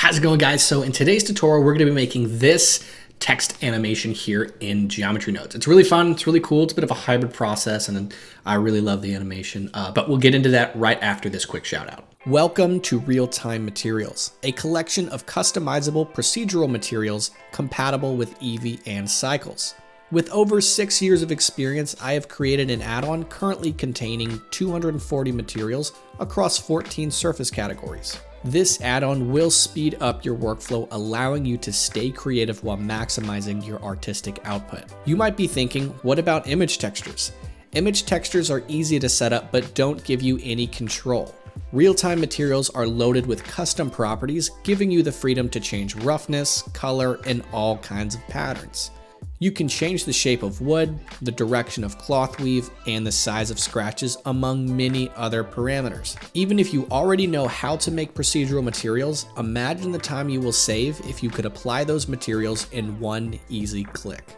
How's it going, guys? So in today's tutorial, we're going to be making this text animation here in geometry nodes. It's really fun. It's really cool. It's a bit of a hybrid process, and I really love the animation, but we'll get into that right after this quick shout out. Welcome to Real-Time Materials, a collection of customizable procedural materials compatible with Eevee and cycles. With over 6 years of experience, I have created an add-on currently containing 240 materials across 14 surface categories. This add-on will speed up your workflow, allowing you to stay creative while maximizing your artistic output. You might be thinking, what about image textures? Image textures are easy to set up but don't give you any control. Real-time materials are loaded with custom properties, giving you the freedom to change roughness, color, and all kinds of patterns. You can change the shape of wood, the direction of cloth weave, and the size of scratches, among many other parameters. Even if you already know how to make procedural materials, imagine the time you will save if you could apply those materials in one easy click.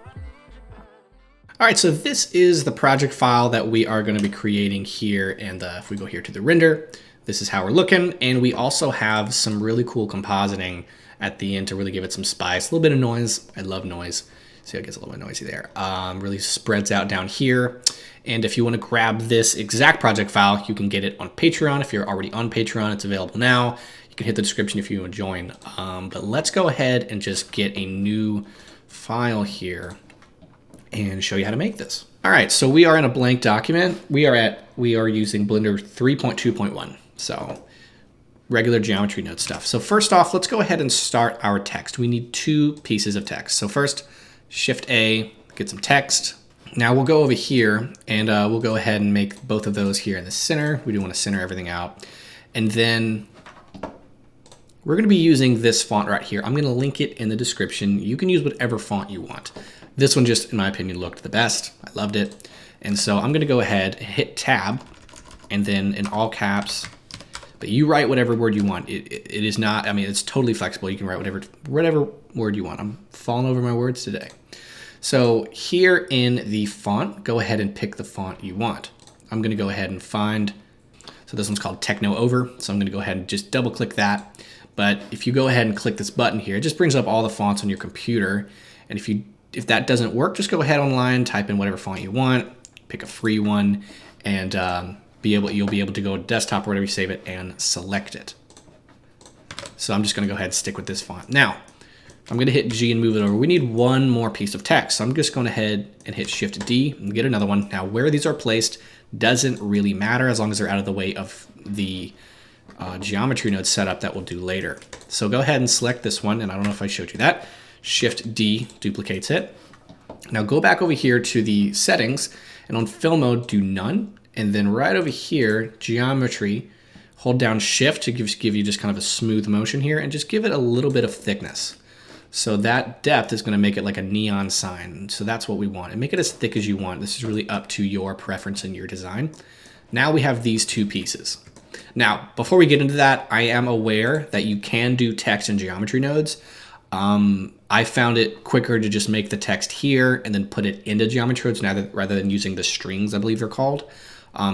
All right, so this is the project file that we are going to be creating here, and if we go here to the render, this is how we're looking, and we also have some really cool compositing at the end to really give it some spice, a little bit of noise. I love noise. See how it gets a little bit noisy there. Really spreads out down here. And if you want to grab this exact project file, you can get it on Patreon. If you're already on Patreon, it's available now. You can hit the description if you want to join. But let's go ahead and just get a new file here and show you how to make this. All right, so we are in a blank document. We are using Blender 3.2.1. So regular geometry node stuff. So first off, let's go ahead and start our text. We need two pieces of text. So first, Shift A, get some text. Now we'll go over here and we'll go ahead and make both of those here in the center. We do want to center everything out. And then we're going to be using this font right here. I'm going to link it in the description. You can use whatever font you want. This one just, in my opinion, looked the best. I loved it. And so I'm going to go ahead and hit Tab and then in all caps, but you write whatever word you want. It is not, I mean, it's totally flexible. You can write whatever word you want. I'm falling over my words today. So here in the font, go ahead and pick the font you want. I'm going to go ahead and find, so this one's called Techno Over. So I'm going to go ahead and just double click that. But if you go ahead and click this button here, it just brings up all the fonts on your computer. And if that doesn't work, just go ahead online, type in whatever font you want, pick a free one, and you'll be able to go to desktop or whatever you save it and select it. So I'm just going to go ahead and stick with this font. Now, I'm going to hit G and move it over. We need one more piece of text. So I'm just going ahead and hit Shift D and get another one. Now, where these are placed doesn't really matter as long as they're out of the way of the geometry node setup that we'll do later. So go ahead and select this one. And I don't know if I showed you that. Shift D duplicates it. Now go back over here to the settings and on fill mode, do none. And then right over here, geometry, hold down Shift to give you just kind of a smooth motion here and just give it a little bit of thickness. So that depth is going to make it like a neon sign. So that's what we want. And make it as thick as you want. This is really up to your preference and your design. Now we have these two pieces. Now, before we get into that, I am aware that you can do text in geometry nodes. I found it quicker to just make the text here and then put it into geometry nodes rather than using the strings, I believe they're called.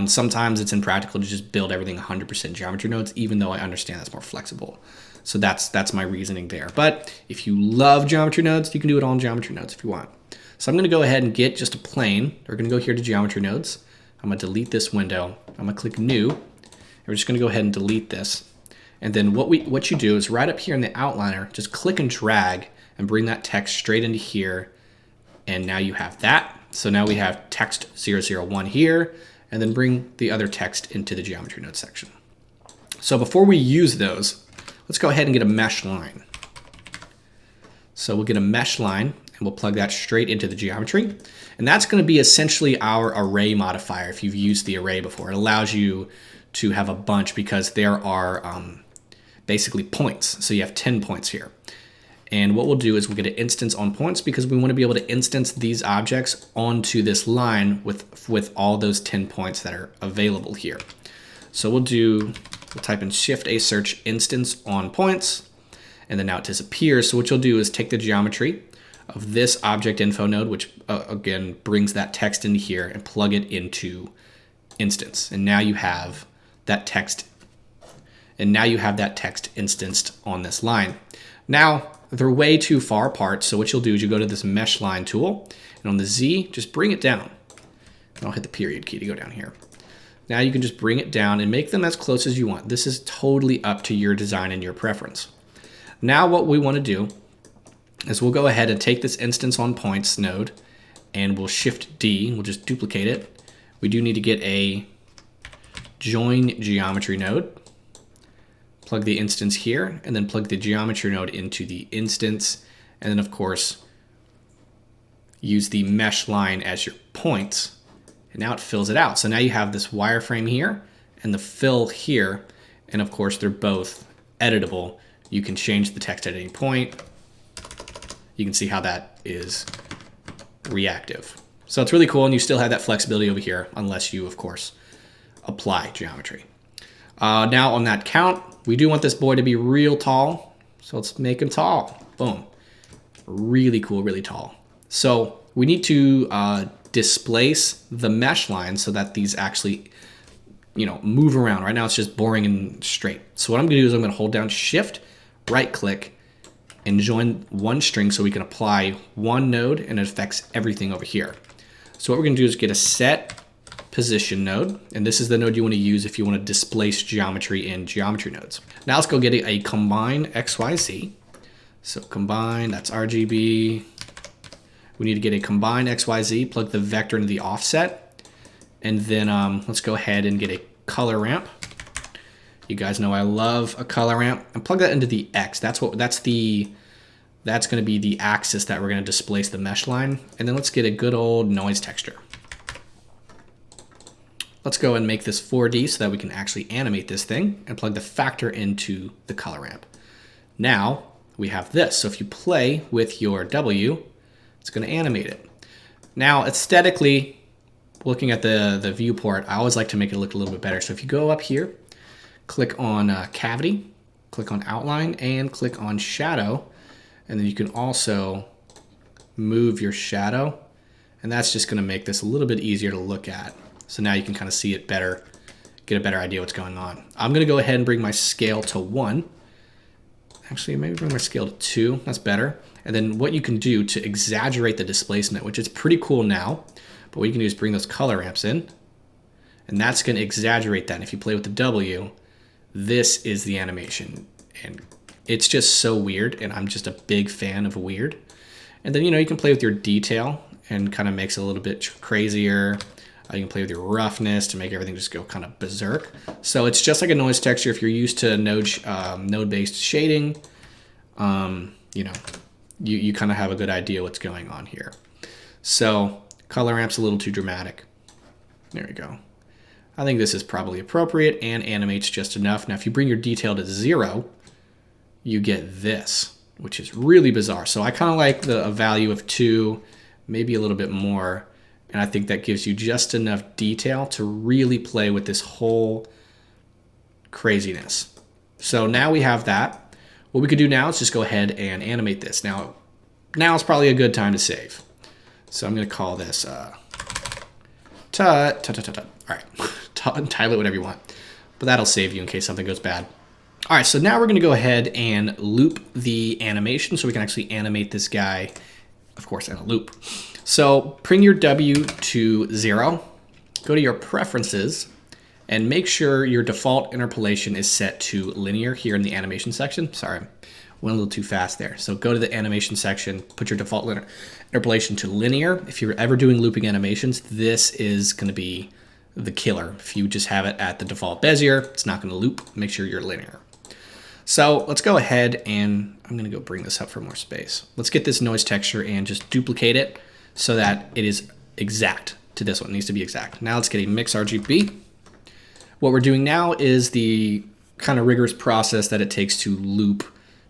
Sometimes it's impractical to just build everything 100% geometry nodes, even though I understand that's more flexible. So that's my reasoning there. But if you love geometry nodes, you can do it all in geometry nodes if you want. So I'm going to go ahead and get just a plane. We're going to go here to geometry nodes. I'm going to delete this window. I'm going to click new. And we're just going to go ahead and delete this. And then what you do is right up here in the outliner, just click and drag and bring that text straight into here. And now you have that. So now we have text 001 here, and then bring the other text into the geometry node section. So before we use those, let's go ahead and get a mesh line. So we'll get a mesh line and we'll plug that straight into the geometry. And that's going to be essentially our array modifier if you've used the array before. It allows you to have a bunch because there are basically points. So you have 10 points here. And what we'll do is we'll get an instance on points because we want to be able to instance these objects onto this line with all those 10 points that are available here. So we'll type in Shift A search instance on points, and then now it disappears. So what you'll do is take the geometry of this object info node, which again brings that text into here, and plug it into instance. And now you have that text And now you have that text instanced on this line. Now, they're way too far apart, so what you'll do is you go to this mesh line tool, and on the Z, just bring it down. And I'll hit the period key to go down here. Now you can just bring it down and make them as close as you want. This is totally up to your design and your preference. Now what we want to do is we'll go ahead and take this instance on points node, and we'll shift D, we'll just duplicate it. We do need to get a join geometry node. Plug the instance here, and then plug the geometry node into the instance. And then of course, use the mesh line as your points. And now it fills it out. So now you have this wireframe here and the fill here. And of course, they're both editable. You can change the text at any point. You can see how that is reactive. So it's really cool, and you still have that flexibility over here, unless you, of course, apply geometry. Now on that count, we do want this boy to be real tall. So let's make him tall. Boom. Really cool, really tall. So we need to displace the mesh line so that these actually, move around. Right now it's just boring and straight. So what I'm gonna do is I'm gonna hold down Shift, right click, and join one string so we can apply one node and it affects everything over here. So what we're gonna do is get a set position node, and this is the node you want to use if you want to displace geometry in geometry nodes. Now let's go get a combine XYZ. So combine, that's RGB. We need to get a combine XYZ, plug the vector into the offset, and then let's go ahead and get a color ramp. You guys know I love a color ramp, and plug that into the X. That's going to be the axis that we're going to displace the mesh line. And then let's get a good old noise texture. Let's go and make this 4D so that we can actually animate this thing, and plug the factor into the color ramp. Now we have this. So if you play with your W, it's going to animate it. Now aesthetically, looking at the viewport, I always like to make it look a little bit better. So if you go up here, click on cavity, click on outline, and click on shadow. And then you can also move your shadow. And that's just going to make this a little bit easier to look at. So now you can kind of see it better, get a better idea what's going on. I'm going to go ahead and bring my scale to 1. Actually, maybe bring my scale to 2. That's better. And then what you can do to exaggerate the displacement, which is pretty cool now, but what you can do is bring those color ramps in, and that's going to exaggerate that. And if you play with the W, this is the animation. And it's just so weird, and I'm just a big fan of weird. And then, you can play with your detail and kind of makes it a little bit crazier. You can play with your roughness to make everything just go kind of berserk. So it's just like a noise texture. If you're used to node-based shading, you kind of have a good idea what's going on here. So color ramp's a little too dramatic. There we go. I think this is probably appropriate and animates just enough. Now, if you bring your detail to 0, you get this, which is really bizarre. So I kind of like a value of 2, maybe a little bit more. And I think that gives you just enough detail to really play with this whole craziness. So now we have that. What we could do now is just go ahead and animate this. Now is probably a good time to save. So I'm going to call this tut. All right, title it whatever you want. But that'll save you in case something goes bad. All right, so now we're going to go ahead and loop the animation so we can actually animate this guy, of course, in a loop. So bring your W to 0, go to your preferences, and make sure your default interpolation is set to linear here in the animation section. Sorry, went a little too fast there. So go to the animation section, put your default interpolation to linear. If you're ever doing looping animations, this is going to be the killer. If you just have it at the default Bezier, it's not going to loop. Make sure you're linear. So let's go ahead and I'm going to go bring this up for more space. Let's get this noise texture and just duplicate it so that it is exact to this one. It needs to be exact. Now let's get a mix RGB. What we're doing now is the kind of rigorous process that it takes to loop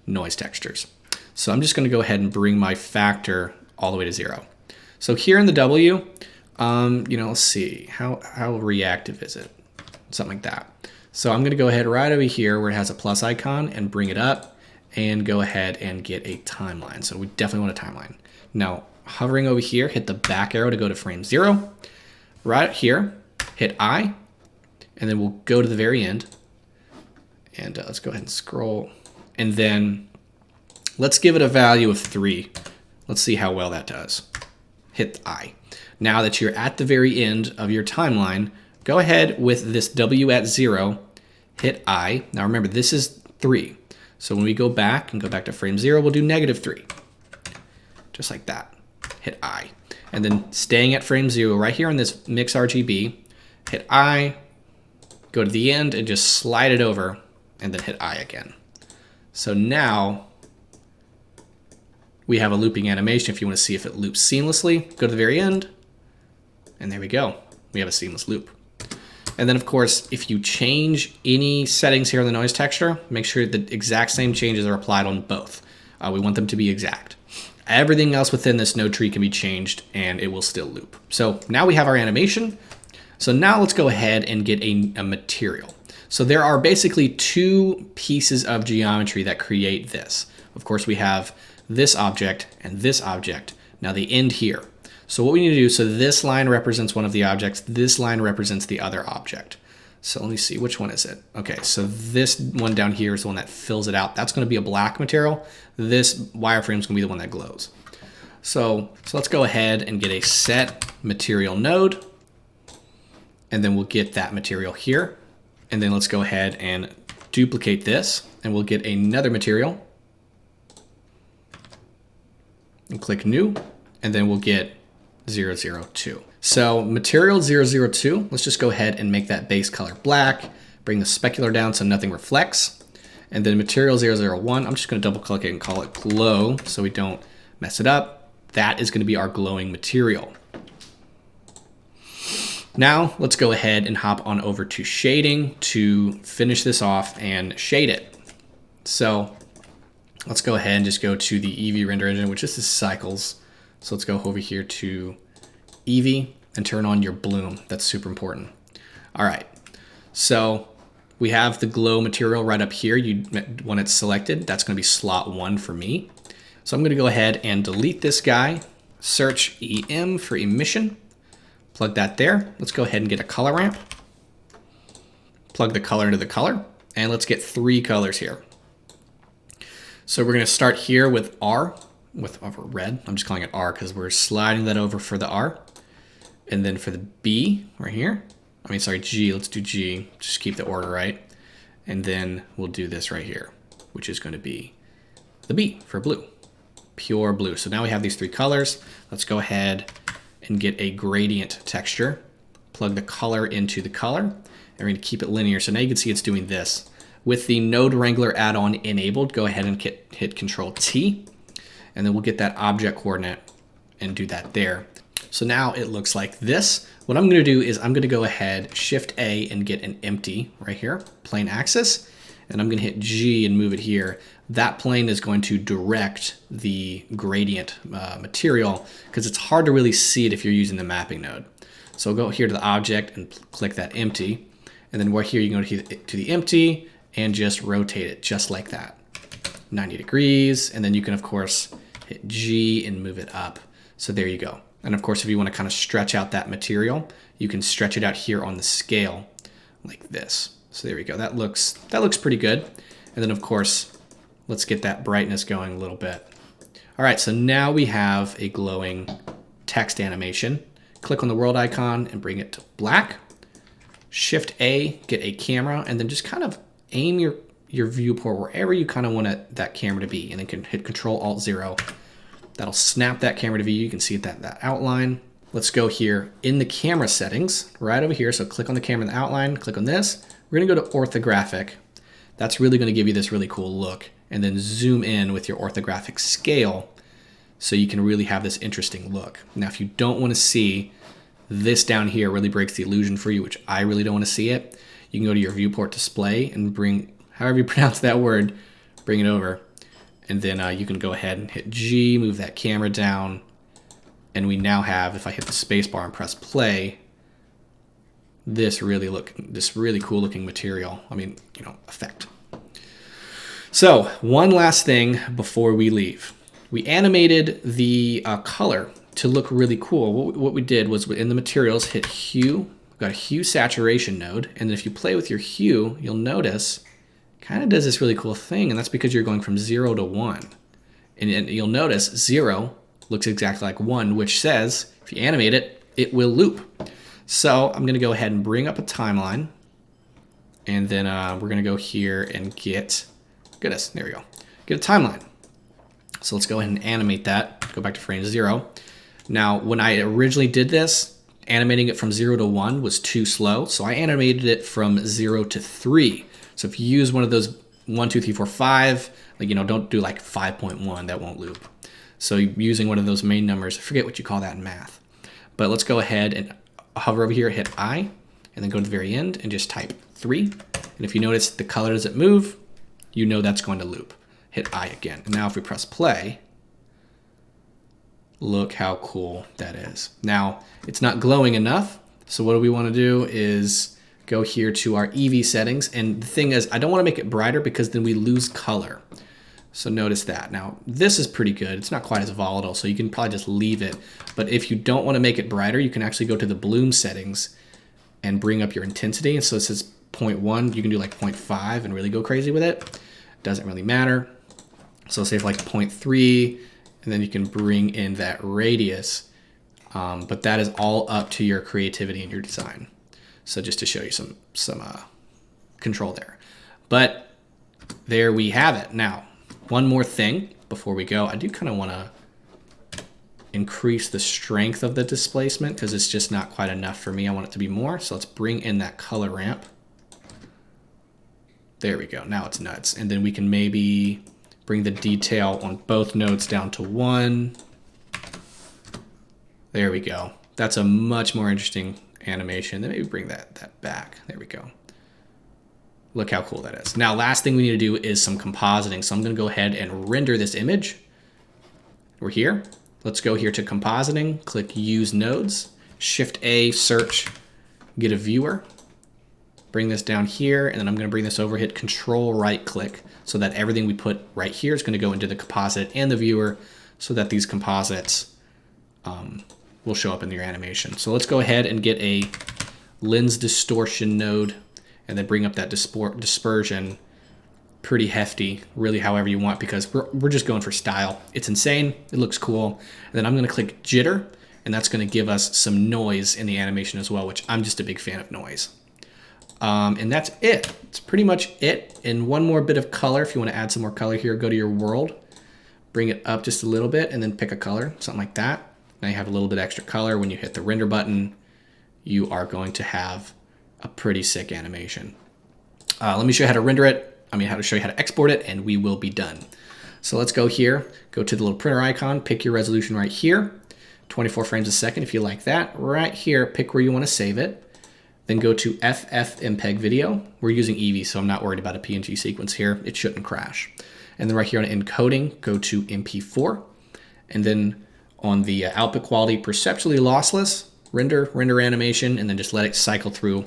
noise textures. So I'm just going to go ahead and bring my factor all the way to 0. So here in the W, let's see, how reactive is it? Something like that. So I'm going to go ahead right over here where it has a plus icon and bring it up and go ahead and get a timeline. So we definitely want a timeline. Now, hovering over here, hit the back arrow to go to frame 0. Right here, hit I, and then we'll go to the very end And let's go ahead and scroll. And then let's give it a value of 3. Let's see how well that does. Hit I. Now that you're at the very end of your timeline, go ahead with this W at 0, hit I. Now remember, this is 3. So when we go back and go back to frame 0, we'll do -3. Just like that. Hit I. And then staying at frame 0 right here on this mix RGB, hit I, go to the end and just slide it over and then hit I again. So now we have a looping animation. If you want to see if it loops seamlessly, go to the very end, and there we go. We have a seamless loop. And then of course, if you change any settings here in the noise texture, make sure the exact same changes are applied on both. We want them to be exact. Everything else within this node tree can be changed and it will still loop. So now we have our animation. So now let's go ahead and get a material. So there are basically 2 pieces of geometry that create this. Of course, we have this object and this object. Now they end here. So what we need to do, so this line represents one of the objects, this line represents the other object. So let me see, which one is it? Okay, so this one down here is the one that fills it out. That's gonna be a black material. This wireframe is gonna be the one that glows. So let's go ahead and get a set material node, and then we'll get that material here. And then let's go ahead and duplicate this, and we'll get another material. And click new, and then we'll get 002. So material 002, let's just go ahead and make that base color black, bring the specular down so nothing reflects. And then material 001, I'm just gonna double click it and call it glow so we don't mess it up. That is gonna be our glowing material. Now let's go ahead and hop on over to shading to finish this off and shade it. So let's go ahead and just go to the Eevee render engine, which is the cycles. So let's go over here to Eevee and turn on your bloom. That's super important. All right, so we have the glow material right up here. When it's selected, that's gonna be slot 1 for me. So I'm gonna go ahead and delete this guy, search EM for emission, plug that there. Let's go ahead and get a color ramp, plug the color into the color, and let's get 3 colors here. So we're gonna start here with R, with red. I'm just calling it R because we're sliding that over for the R. And then for the B right here, G, let's do G, just keep the order right. And then we'll do this right here, which is gonna be the B for blue, pure blue. So now we have these 3 colors. Let's go ahead and get a gradient texture, plug the color into the color, and we're gonna keep it linear. So now you can see it's doing this. With the Node Wrangler add-on enabled, go ahead and hit Control T, and then we'll get that object coordinate and do that there. So now it looks like this. What I'm gonna do is I'm gonna go ahead, Shift A and get an empty right here, plane axis, and I'm gonna hit G and move it here. That plane is going to direct the gradient material because it's hard to really see it if you're using the mapping node. So go here to the object and click that empty, and then right here you can go to the empty and just rotate it just like that, 90 degrees, and then you can of course hit G and move it up. So there you go. And of course, if you want to kind of stretch out that material, you can stretch it out here on the scale like this. So there we go. That looks pretty good. And then of course, let's get that brightness going a little bit. All right, so now we have a glowing text animation. Click on the world icon and bring it to black. Shift A, get a camera, and then just kind of aim your viewport wherever you kind of want that camera to be, and then can hit Control Alt 0. That'll snap that camera to view. You can see that outline. Let's go here in the camera settings, right over here. So click on the camera in the outline, click on this. We're gonna go to orthographic. That's really gonna give you this really cool look, and then zoom in with your orthographic scale so you can really have this interesting look. Now, if you don't wanna see this down here, really breaks the illusion for you, which I really don't wanna see it, you can go to your viewport display and bring, however you pronounce that word, bring it over. And then you can go ahead and hit G, move that camera down. And we now have, if I hit the space bar and press play, this really cool looking material. Effect. So one last thing before we leave. We animated the color to look really cool. What we did was in the materials, hit hue, we've got a hue saturation node. And then if you play with your hue, you'll notice kind of does this really cool thing, and that's because you're going from 0 to 1. And you'll notice 0 looks exactly like 1, which says if you animate it, it will loop. So I'm going to go ahead and bring up a timeline, and then we're going to go here and get, goodness, there we go, get a timeline. So let's go ahead and animate that. Go back to frame 0. Now, when I originally did this, animating it from 0 to 1 was too slow, so I animated it from 0 to 3. So if you use one of those 1, 2, 3, 4, 5, like, you know, don't do like 5.1, that won't loop. So using one of those main numbers, I forget what you call that in math. But let's go ahead and hover over here, hit I, and then go to the very end and just type 3. And if you notice the color doesn't move, you know that's going to loop. Hit I again. And now if we press play, look how cool that is. Now, it's not glowing enough, so what do we want to do is go here to our Eevee settings, and the thing is, I don't want to make it brighter because then we lose color. So notice that. Now, this is pretty good. It's not quite as volatile, so you can probably just leave it. But if you don't want to make it brighter, you can actually go to the bloom settings and bring up your intensity. And so it says 0.1, you can do like 0.5 and really go crazy with it. Doesn't really matter. So say like 0.3, and then you can bring in that radius. But that is all up to your creativity and your design. So just to show you some control there. But there we have it. Now, one more thing before we go. I do kind of want to increase the strength of the displacement because it's just not quite enough for me. I want it to be more. So let's bring in that color ramp. There we go. Now it's nuts. And then we can maybe bring the detail on both nodes down to 1. There we go. That's a much more interesting animation. Then maybe bring that back. There we go. Look how cool that is. Now, last thing we need to do is some compositing. So I'm going to go ahead and render this image. We're here. Let's go here to compositing, click use nodes, Shift A, search, get a viewer. Bring this down here, and then I'm going to bring this over, hit Control right click, so that everything we put right here is going to go into the composite and the viewer, so that these composites will show up in your animation. So let's go ahead and get a lens distortion node, and then bring up that dispersion pretty hefty, really however you want, because we're just going for style. It's insane, it looks cool. And then I'm going to click jitter, and that's going to give us some noise in the animation as well, which I'm just a big fan of noise. And that's it. It's pretty much it. And one more bit of color. If you want to add some more color here, go to your world, bring it up just a little bit, and then pick a color, something like that. Now you have a little bit extra color. When you hit the render button, you are going to have a pretty sick animation. Let me show you how to render it. How to show you how to export it, and we will be done. So let's go here, go to the little printer icon, pick your resolution right here, 24 frames a second if you like that. Right here, pick where you want to save it. Then go to FFmpeg video. We're using Eevee, so I'm not worried about a PNG sequence here. It shouldn't crash. And then right here on encoding, go to MP4. And then on the output quality, perceptually lossless, render animation, and then just let it cycle through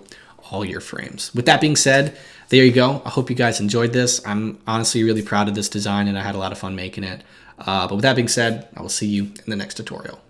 all your frames. With that being said, there you go. I hope you guys enjoyed this. I'm honestly really proud of this design, and I had a lot of fun making it. But with that being said, I will see you in the next tutorial.